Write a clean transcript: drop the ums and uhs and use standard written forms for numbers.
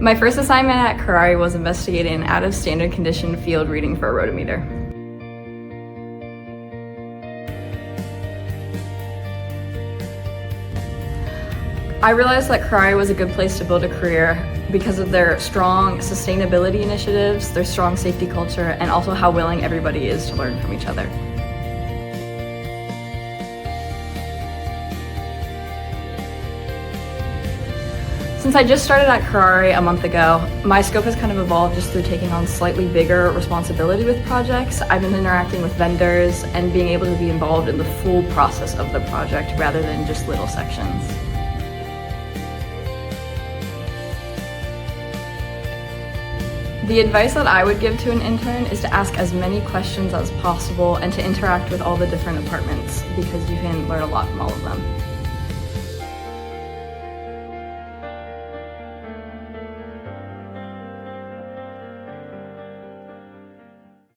My first assignment at Kuraray was investigating out of standard condition field reading for a rotometer. I realized that Kuraray was a good place to build a career because of their strong sustainability initiatives, their strong safety culture, and also how willing everybody is to learn from each other. Since I just started at Kuraray a month ago, my scope has kind of evolved just through taking on slightly bigger responsibility with projects. I've been interacting with vendors and being able to be involved in the full process of the project rather than just little sections. The advice that I would give to an intern is to ask as many questions as possible and to interact with all the different departments because you can learn a lot from all of them.